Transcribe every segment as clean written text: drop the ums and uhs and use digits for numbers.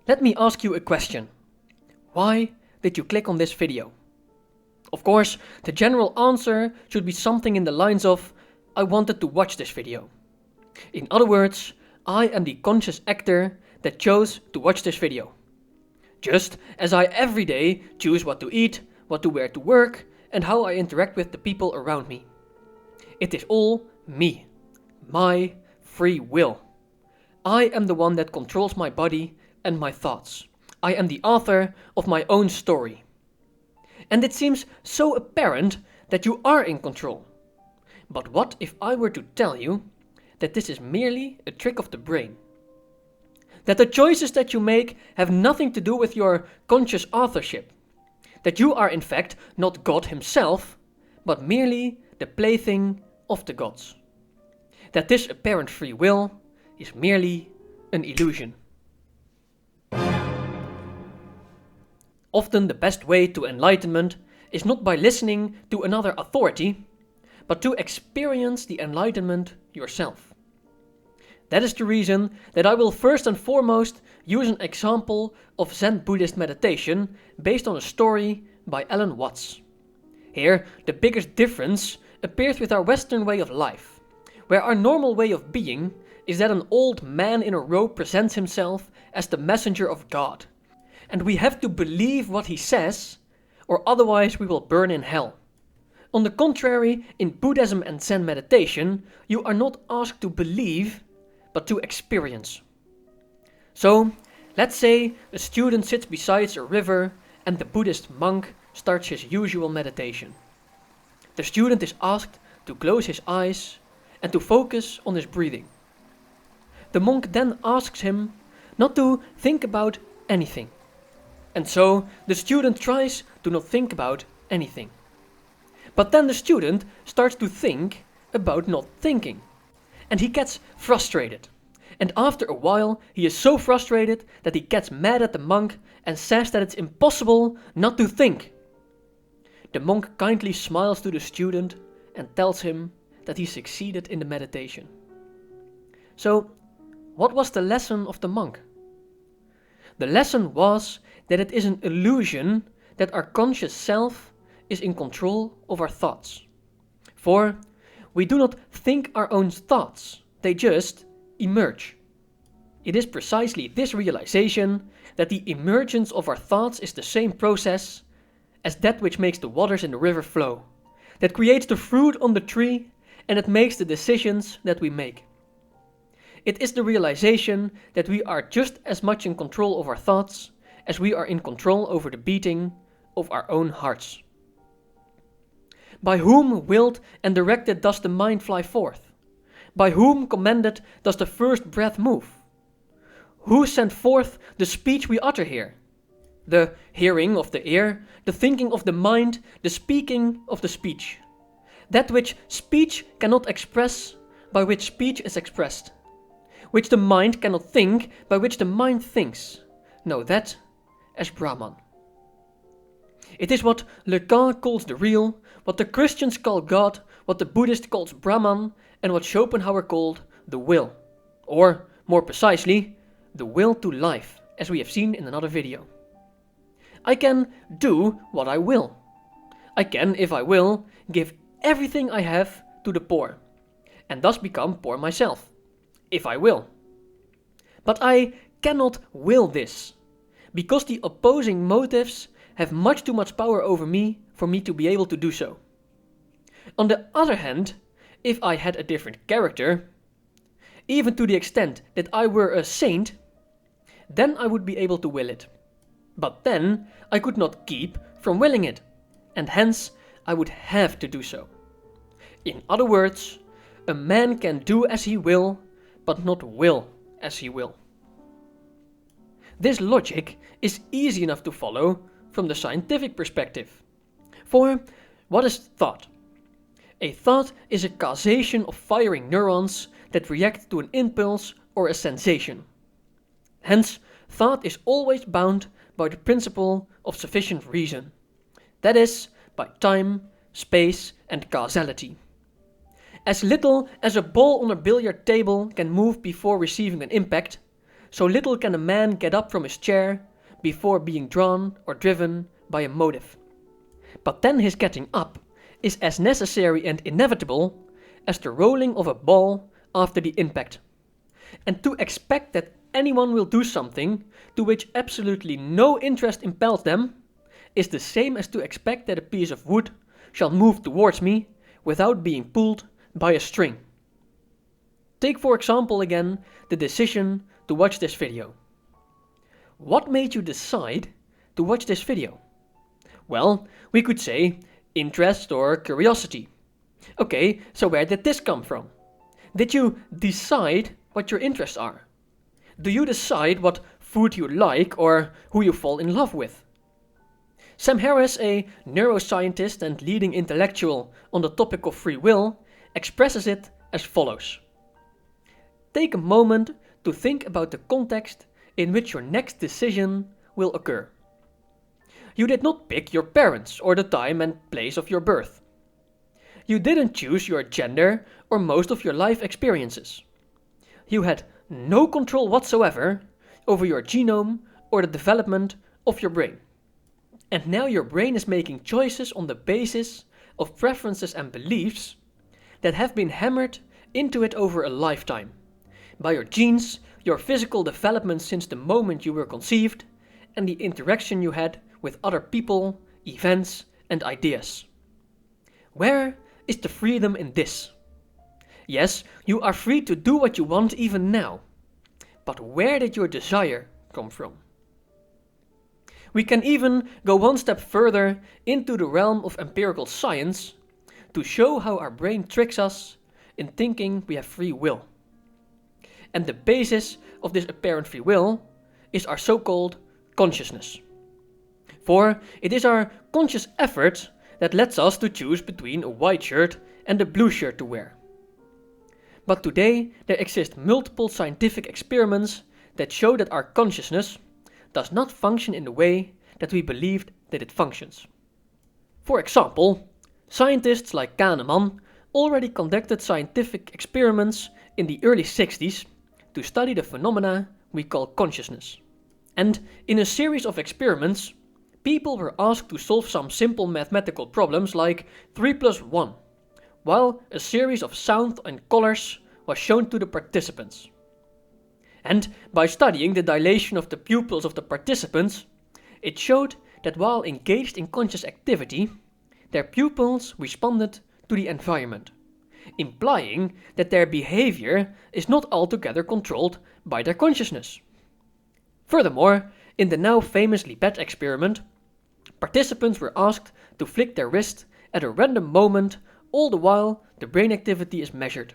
Let me ask you a question. Why did you click on this video? Of course, the general answer should be something in the lines of, I wanted to watch this video. In other words, I am the conscious actor that chose to watch this video. Just as I every day choose what to eat, what to wear to work, and how I interact with the people around me. It is all me, my free will. I am the one that controls my body and my thoughts. I am the author of my own story. And it seems so apparent that you are in control. But what if I were to tell you that this is merely a trick of the brain? That the choices that you make have nothing to do with your conscious authorship. That you are in fact not God himself, but merely the plaything of the gods. That this apparent free will is merely an illusion. Often the best way to enlightenment is not by listening to another authority, but to experience the enlightenment yourself. That is the reason that I will first and foremost use an example of Zen Buddhist meditation based on a story by Alan Watts. Here, the biggest difference appears with our Western way of life, where our normal way of being is that an old man in a robe presents himself as the messenger of God, and we have to believe what he says, or otherwise we will burn in hell. On the contrary, in Buddhism and Zen meditation, you are not asked to believe, but to experience. So, let's say a student sits beside a river and the Buddhist monk starts his usual meditation. The student is asked to close his eyes and to focus on his breathing. The monk then asks him not to think about anything. And so the student tries to not think about anything. But then the student starts to think about not thinking. And he gets frustrated. And after a while he is so frustrated that he gets mad at the monk and says that it's impossible not to think. The monk kindly smiles to the student and tells him that he succeeded in the meditation. So, what was the lesson of the monk? The lesson was that it is an illusion that our conscious self is in control of our thoughts. For we do not think our own thoughts, they just emerge. It is precisely this realization that the emergence of our thoughts is the same process as that which makes the waters in the river flow, that creates the fruit on the tree, and that makes the decisions that we make. It is the realization that we are just as much in control of our thoughts as we are in control over the beating of our own hearts. By whom willed and directed does the mind fly forth? By whom commanded does the first breath move? Who sent forth the speech we utter here? The hearing of the ear, the thinking of the mind, the speaking of the speech. That which speech cannot express, by which speech is expressed. Which the mind cannot think, by which the mind thinks. Know that as Brahman. It is what Lacan calls the real, what the Christians call God, what the Buddhist calls Brahman, and what Schopenhauer called the will. Or, more precisely, the will to life, as we have seen in another video. I can do what I will. I can, if I will, give everything I have to the poor, and thus become poor myself, if I will. But I cannot will this, because the opposing motives have much too much power over me for me to be able to do so. On the other hand, if I had a different character, even to the extent that I were a saint, then I would be able to will it. But then I could not keep from willing it, and hence I would have to do so. In other words, a man can do as he will, but not will as he will. This logic is easy enough to follow from the scientific perspective. For what is thought? A thought is a causation of firing neurons that react to an impulse or a sensation. Hence, thought is always bound by the principle of sufficient reason. That is, by time, space, and causality. As little as a ball on a billiard table can move before receiving an impact, So little can a man get up from his chair before being drawn or driven by a motive. But then his getting up is as necessary and inevitable as the rolling of a ball after the impact. And to expect that anyone will do something to which absolutely no interest impels them is the same as to expect that a piece of wood shall move towards me without being pulled by a string. Take for example again the decision to watch this video. What made you decide to watch this video? Well, we could say interest or curiosity. Okay, so where did this come from? Did you decide what your interests are? Do you decide what food you like or who you fall in love with? Sam Harris, a neuroscientist and leading intellectual on the topic of free will, expresses it as follows. Take a moment to think about the context in which your next decision will occur. You did not pick your parents or the time and place of your birth. You didn't choose your gender or most of your life experiences. You had no control whatsoever over your genome or the development of your brain. And now your brain is making choices on the basis of preferences and beliefs that have been hammered into it over a lifetime, by your genes, your physical development since the moment you were conceived, and the interaction you had with other people, events, and ideas. Where is the freedom in this? Yes, you are free to do what you want even now, but where did your desire come from? We can even go one step further into the realm of empirical science to show how our brain tricks us in thinking we have free will. And the basis of this apparent free will is our so-called consciousness. For it is our conscious effort that lets us to choose between a white shirt and a blue shirt to wear. But today there exist multiple scientific experiments that show that our consciousness does not function in the way that we believed that it functions. For example, scientists like Kahneman already conducted scientific experiments in the early 60s to study the phenomena we call consciousness. And in a series of experiments, people were asked to solve some simple mathematical problems like 3 plus 1, while a series of sound and colors was shown to the participants. And by studying the dilation of the pupils of the participants, it showed that while engaged in conscious activity, their pupils responded to the environment, implying that their behavior is not altogether controlled by their consciousness. Furthermore, in the now famously bad experiment, participants were asked to flick their wrist at a random moment, all the while the brain activity is measured.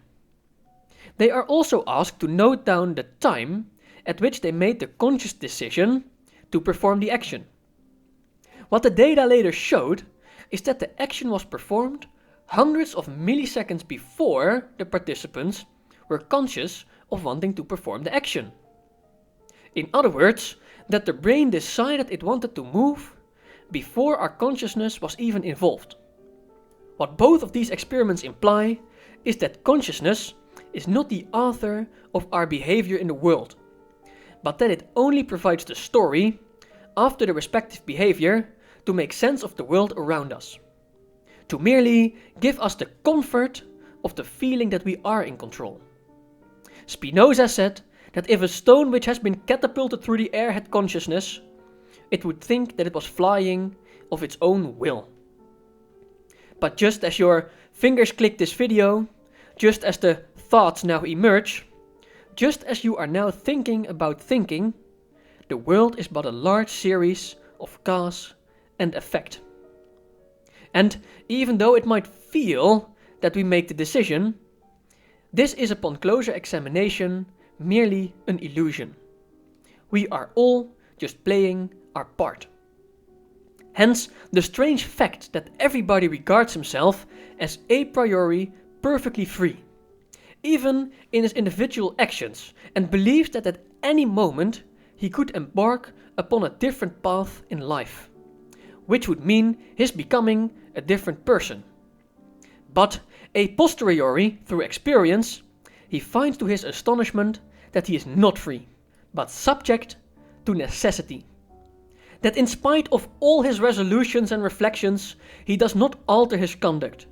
They are also asked to note down the time at which they made the conscious decision to perform the action. What the data later showed is that the action was performed hundreds of milliseconds before the participants were conscious of wanting to perform the action. In other words, that the brain decided it wanted to move before our consciousness was even involved. What both of these experiments imply is that consciousness is not the author of our behavior in the world, but that it only provides the story after the respective behavior to make sense of the world around us, to merely give us the comfort of the feeling that we are in control. Spinoza said that if a stone which has been catapulted through the air had consciousness, it would think that it was flying of its own will. But just as your fingers click this video, just as the thoughts now emerge, just as you are now thinking about thinking, the world is but a large series of cause and effect. And even though it might feel that we make the decision, this is upon closer examination merely an illusion. We are all just playing our part. Hence the strange fact that everybody regards himself as a priori perfectly free, even in his individual actions, and believes that at any moment he could embark upon a different path in life, which would mean his becoming a different person. But a posteriori, through experience, he finds to his astonishment that he is not free, but subject to necessity. That in spite of all his resolutions and reflections, he does not alter his conduct,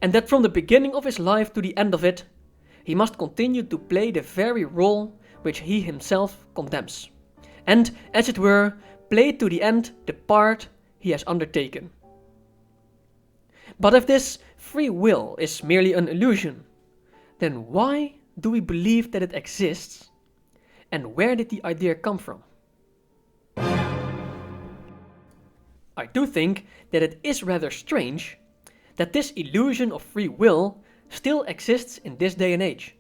and that from the beginning of his life to the end of it, he must continue to play the very role which he himself condemns, and, as it were, play to the end the part he has undertaken. But if this free will is merely an illusion, then why do we believe that it exists, and where did the idea come from? I do think that it is rather strange that this illusion of free will still exists in this day and age,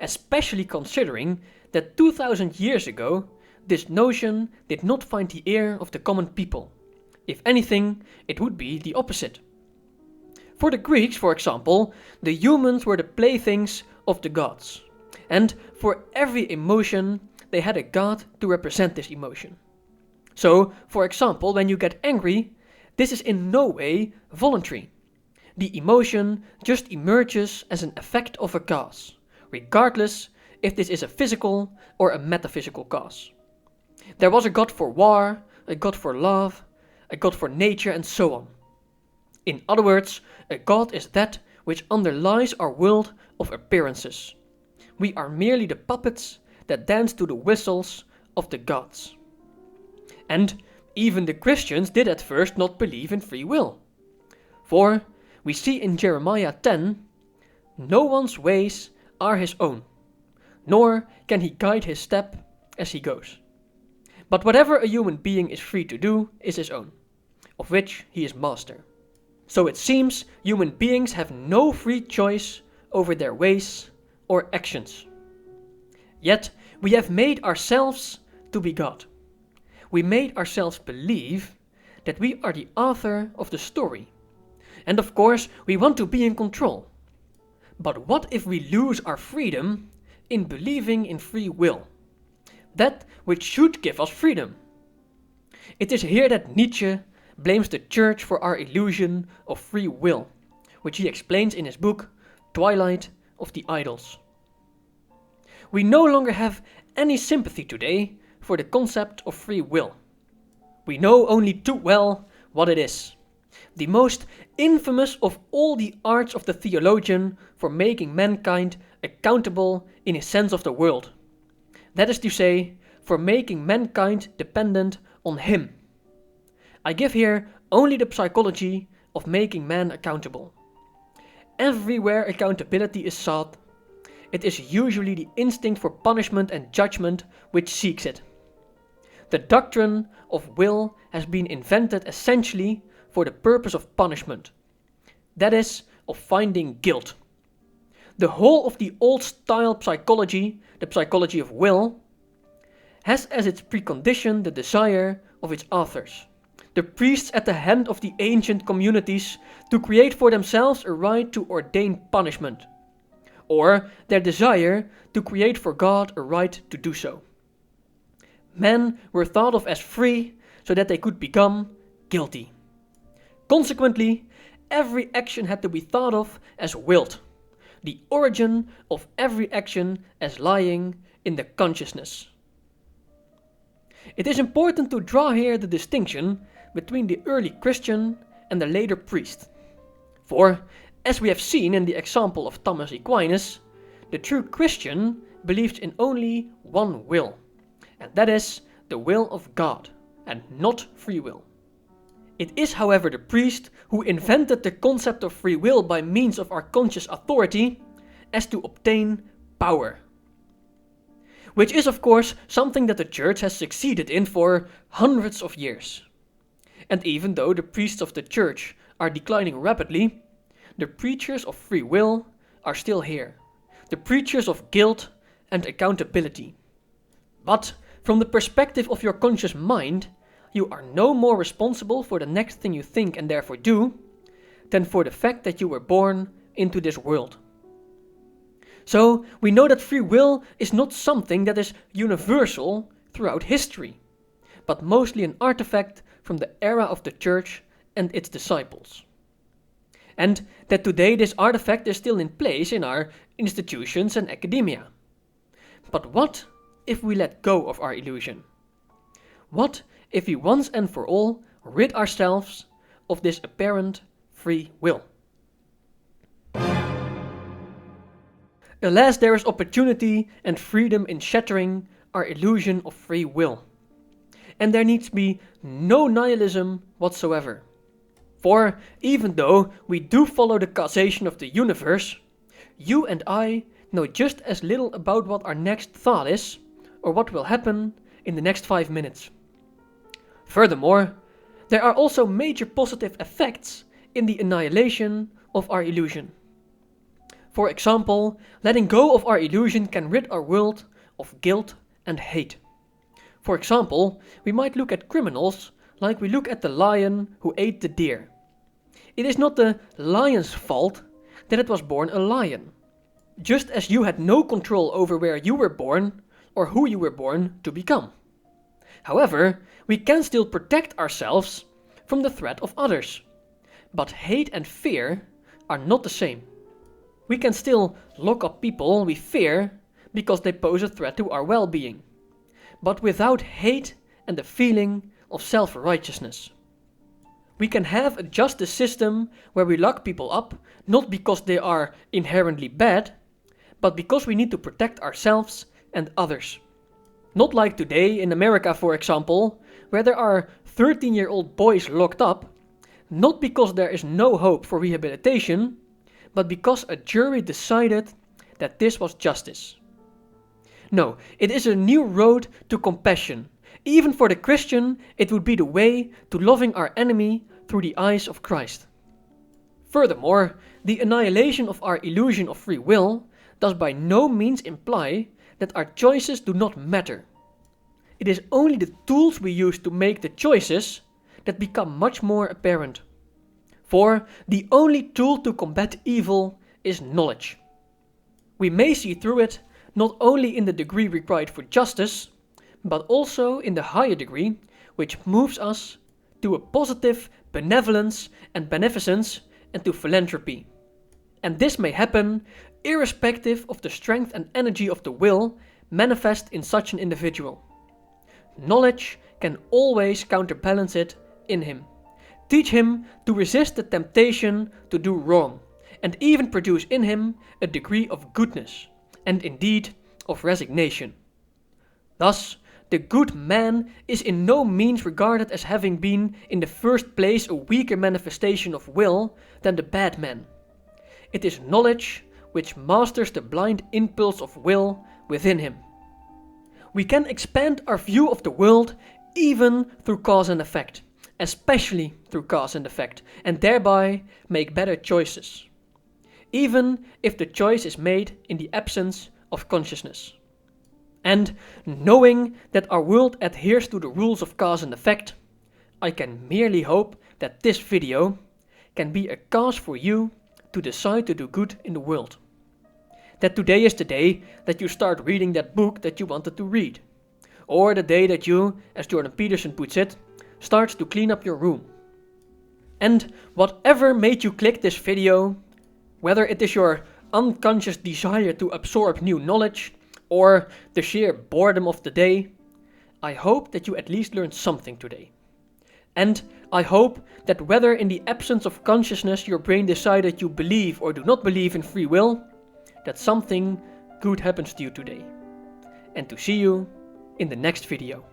especially considering that 2000 years ago this notion did not find the ear of the common people. If anything, it would be the opposite. For the Greeks, for example, the humans were the playthings of the gods, and for every emotion they had a god to represent this emotion. So, for example, when you get angry, this is in no way voluntary. The emotion just emerges as an effect of a cause, regardless if this is a physical or a metaphysical cause. There was a god for war, a god for love, a god for nature, and so on. In other words, a god is that which underlies our world of appearances. We are merely the puppets that dance to the whistles of the gods. And even the Christians did at first not believe in free will. For we see in Jeremiah 10, "No one's ways are his own, nor can he guide his step as he goes. But whatever a human being is free to do is his own, of which he is master." So it seems human beings have no free choice over their ways or actions. Yet we have made ourselves to be God. We made ourselves believe that we are the author of the story. And of course, we want to be in control. But what if we lose our freedom in believing in free will? That which should give us freedom. It is here that Nietzsche blames the church for our illusion of free will, which he explains in his book Twilight of the Idols. We no longer have any sympathy today for the concept of free will. We know only too well what it is. The most infamous of all the arts of the theologian for making mankind accountable in his sense of the world. That is to say, for making mankind dependent on him. I give here only the psychology of making man accountable. Everywhere accountability is sought, it is usually the instinct for punishment and judgment which seeks it. The doctrine of will has been invented essentially for the purpose of punishment, that is, of finding guilt. The whole of the old-style psychology, the psychology of will, has as its precondition the desire of its authors, the priests at the hand of the ancient communities, to create for themselves a right to ordain punishment, or their desire to create for God a right to do so. Men were thought of as free so that they could become guilty. Consequently, every action had to be thought of as willed, the origin of every action as lying in the consciousness. It is important to draw here the distinction between the early Christian and the later priest. For, as we have seen in the example of Thomas Aquinas, the true Christian believes in only one will, and that is the will of God, and not free will. It is, however, the priest who invented the concept of free will by means of our conscious authority as to obtain power. Which is, of course, something that the church has succeeded in for hundreds of years. And even though the priests of the church are declining rapidly, the preachers of free will are still here, the preachers of guilt and accountability. But from the perspective of your conscious mind, you are no more responsible for the next thing you think and therefore do, than for the fact that you were born into this world. So we know that free will is not something that is universal throughout history, but mostly an artifact from the era of the church and its disciples. And that today this artifact is still in place in our institutions and academia. But what if we let go of our illusion? What if we once and for all rid ourselves of this apparent free will? Alas, there is opportunity and freedom in shattering our illusion of free will. And there needs to be no nihilism whatsoever. For even though we do follow the causation of the universe, you and I know just as little about what our next thought is, or what will happen in the next 5 minutes. Furthermore, there are also major positive effects in the annihilation of our illusion. For example, letting go of our illusion can rid our world of guilt and hate. For example, we might look at criminals like we look at the lion who ate the deer. It is not the lion's fault that it was born a lion, just as you had no control over where you were born or who you were born to become. However, we can still protect ourselves from the threat of others. But hate and fear are not the same. We can still lock up people we fear because they pose a threat to our well-being, but without hate and the feeling of self-righteousness. We can have a justice system where we lock people up not because they are inherently bad, but because we need to protect ourselves and others. Not like today in America, for example, where there are 13-year-old boys locked up, not because there is no hope for rehabilitation, but because a jury decided that this was justice. No, it is a new road to compassion. Even for the Christian, it would be the way to loving our enemy through the eyes of Christ. Furthermore, the annihilation of our illusion of free will does by no means imply that our choices do not matter. It is only the tools we use to make the choices that become much more apparent. For the only tool to combat evil is knowledge. We may see through it not only in the degree required for justice, but also in the higher degree which moves us to a positive benevolence and beneficence and to philanthropy. And this may happen irrespective of the strength and energy of the will manifest in such an individual. Knowledge can always counterbalance it in him. Teach him to resist the temptation to do wrong, and even produce in him a degree of goodness, and indeed of resignation. Thus, the good man is in no means regarded as having been in the first place a weaker manifestation of will than the bad man. It is knowledge which masters the blind impulse of will within him. We can expand our view of the world even through cause and effect, especially through cause and effect, and thereby make better choices, even if the choice is made in the absence of consciousness. And knowing that our world adheres to the rules of cause and effect, I can merely hope that this video can be a cause for you to decide to do good in the world. That today is the day that you start reading that book that you wanted to read. Or the day that you, as Jordan Peterson puts it, starts to clean up your room. And whatever made you click this video, whether it is your unconscious desire to absorb new knowledge or the sheer boredom of the day, I hope that you at least learned something today. And I hope that whether in the absence of consciousness your brain decided you believe or do not believe in free will, that something good happens to you today. And to see you in the next video.